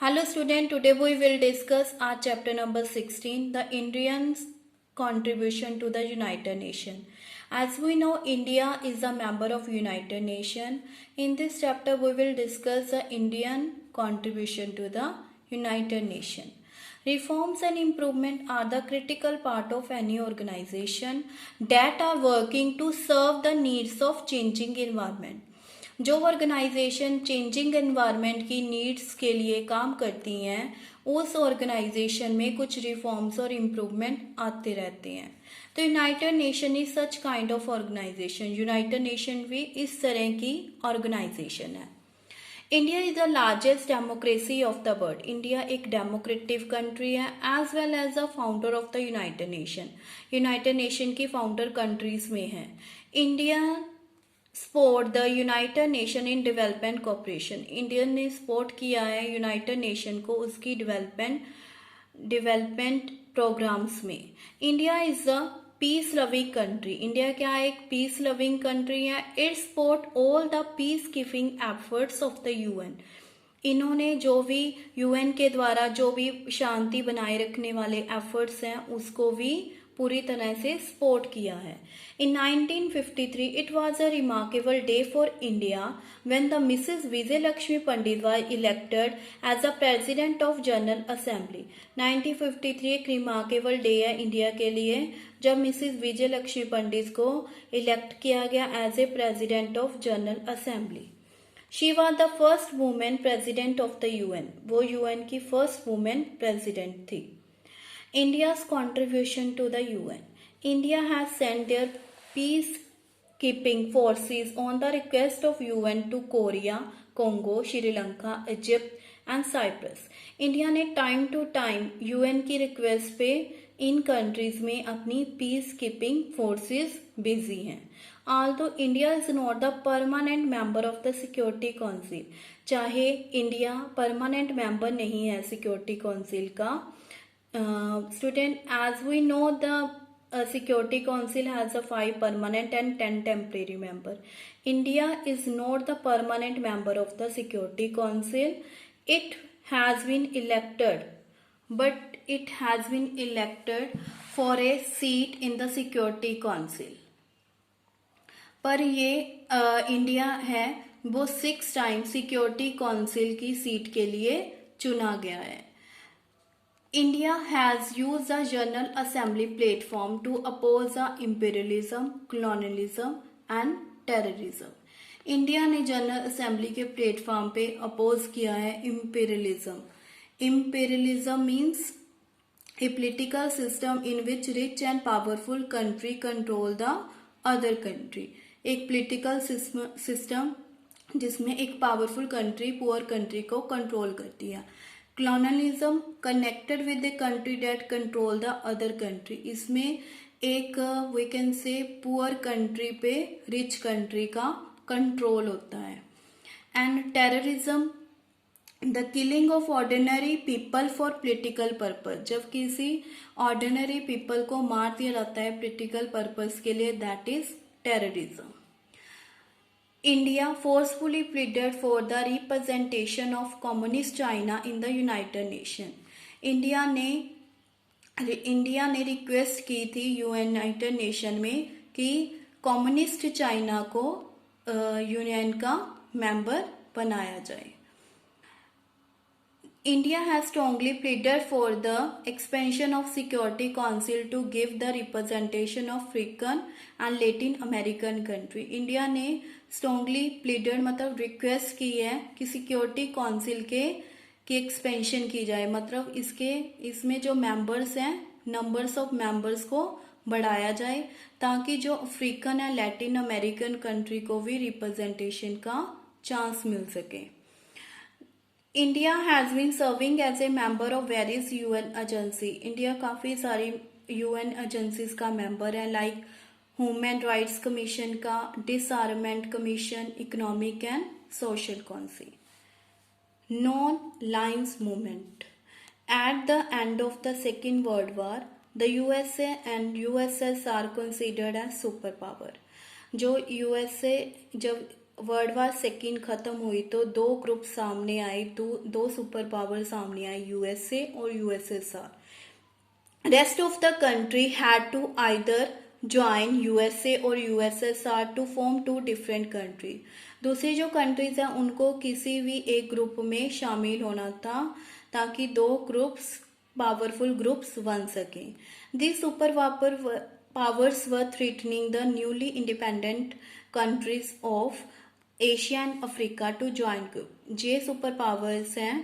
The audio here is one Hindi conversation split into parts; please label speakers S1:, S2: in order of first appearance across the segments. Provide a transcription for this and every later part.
S1: Hello student, today we will discuss our chapter number 16, the Indians contribution to the United Nations. As we know, India is a member of United Nations. In this chapter we will discuss the Indian contribution to the United Nations. Reforms and improvement are the critical part of any organization that are working to serve the needs of changing environment. जो ऑर्गेनाइजेशन चेंजिंग एनवायरनमेंट की नीड्स के लिए काम करती हैं उस ऑर्गेनाइजेशन में कुछ रिफॉर्म्स और इम्प्रूवमेंट आते रहते हैं. तो United Nation is such kind of organisation. United Nation भी इस तरह की ऑर्गेनाइजेशन है. India is the largest democracy of the world. India एक डेमोक्रेटिव कंट्री है as well as the founder of the United Nation. United Nation की फाउंडर कंट्रीज में है. India support the United Nation in development cooperation. India ने सपोर्ट किया है यूनाइटेड नेशन को उसकी डेवलपमेंट प्रोग्राम्स में. India is a peace loving country. India क्या है? एक पीस लविंग कंट्री है. It support all the peace keeping efforts of the UN. इन्होंने जो भी यूएन के द्वारा जो भी शांति बनाए रखने वाले एफर्ट्स हैं उसको भी पूरी तरह से सपोर्ट किया है. In 1953 it was a remarkable day for India when the Mrs Vijay Lakshmi Pandit was elected as a president of General Assembly. 1953 एक रिमार्केबल डे है इंडिया के लिए जब मिसेस विजय लक्ष्मी पंडित को इलेक्ट किया गया as a president of General Assembly. She was the first women president of the UN. वो यूएन की फर्स्ट वुमेन प्रेसिडेंट थी. India's contribution to the UN. India has sent their peacekeeping forces on the request of UN to Korea, Congo, Sri Lanka, Egypt and Cyprus. India ने टाइम टू टाइम यूएन की रिक्वेस्ट पे इन कंट्रीज में अपनी पीस कीपिंग फोर्सेस बिजी हैं. Although India is not the permanent member of the Security Council, चाहे इंडिया परमानेंट मेंबर नहीं है सिक्योरिटी काउंसिल का. Student, as we know, the Security Council has a 5 permanent and 10 temporary member. India is not the permanent member of the Security Council. It has been elected, but it has been elected for a seat in the Security Council. पर ये इंडिया है वो 6 टाइम सिक्योरिटी काउंसिल की सीट के लिए चुना गया है. India has used the General Assembly platform to oppose the imperialism, colonialism and terrorism. India ने जनरल असेंबली के प्लेटफॉर्म पे अपोज किया है imperialism. Imperialism means A political system in which rich and powerful country control the other country. एक पोलिटिकल सिस्टम जिसमें एक पावरफुल कंट्री पुअर कंट्री को कंट्रोल करती है. colonialism connected with the country that control the other country. इसमें एक we can say poor country पे रिच कंट्री का कंट्रोल होता है. And terrorism the killing of ordinary people for political purpose. जब किसी ऑर्डिनरी पीपल को मार दिया जाता है पोलिटिकल पर्पज के लिए, that is terrorism. India forcefully pleaded for the representation of Communist China in the United Nations. India ने रिक्वेस्ट की थी यूनाइटेड नेशन में कि कम्युनिस्ट चाइना को यूनियन का मेंबर बनाया जाए. India has strongly pleaded for the expansion of Security Council to give the representation of African and Latin American country. India ने strongly pleaded मतलब रिक्वेस्ट की है कि सिक्योरिटी काउंसिल की एक्सपेंशन की जाए. मतलब इसमें जो मेंबर्स हैं नंबर्स ऑफ मेंबर्स को बढ़ाया जाए ताकि जो अफ्रीकन या लैटिन अमेरिकन कंट्री को भी रिप्रेजेंटेशन का चांस मिल सके. India has been serving as a member of various UN agency. India काफ़ी सारी यूएन एजेंसीज का मेंबर है लाइक ह्यूमन राइट्स कमीशन का, disarmament commission, economic and social council. Non lines movement. At the end of the second world war the USA and USSR considered as super power. जो यूएसए जब वर्ल्ड वार सेकेंड खत्म हुई तो दो ग्रुप सामने आए, दो सुपर पावर सामने आए, यूएसए और USSR. Rest of the country had to either join USA और USSR to form two different country. दूसरी जो कंट्रीज हैं उनको किसी भी एक ग्रुप में शामिल होना था ताकि दो ग्रुप्स पावरफुल ग्रुप्स बन सकें। The super powers were threatening the newly independent countries of Asia and Africa to join group. जे सुपर पावर्स हैं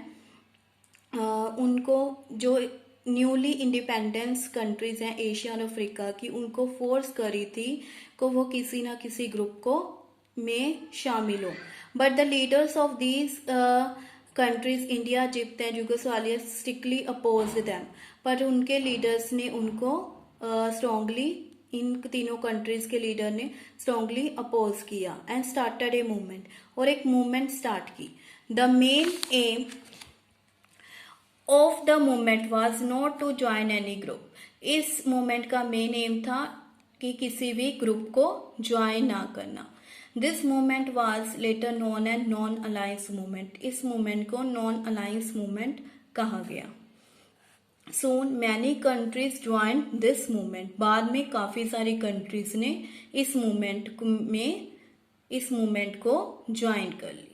S1: उनको जो न्यूली इंडिपेंडेंस कंट्रीज हैं एशिया और अफ्रीका की, उनको फोर्स करी थी को वो किसी ना किसी ग्रुप को में शामिल हो। But the leaders of these countries India, Egypt and Yugoslavia strictly opposed them. पर उनके लीडर्स ने उनको स्ट्रांगली इन तीनों कंट्रीज के लीडर ने स्ट्रांगली अपोज किया एंड स्टार्टेड ए मूवमेंट, और एक मूवमेंट स्टार्ट की। The main aim of the movement was not to join any group. इस मूवमेंट का मेन एम था कि किसी भी ग्रुप को ज्वाइन ना करना। This movement was later known as non alliance movement. इस मूवमेंट को नॉन अलायंस मूवमेंट कहा गया। Soon many countries joined this movement। बाद में काफी सारी कंट्रीज ने इस मूवमेंट को ज्वाइन कर लिया।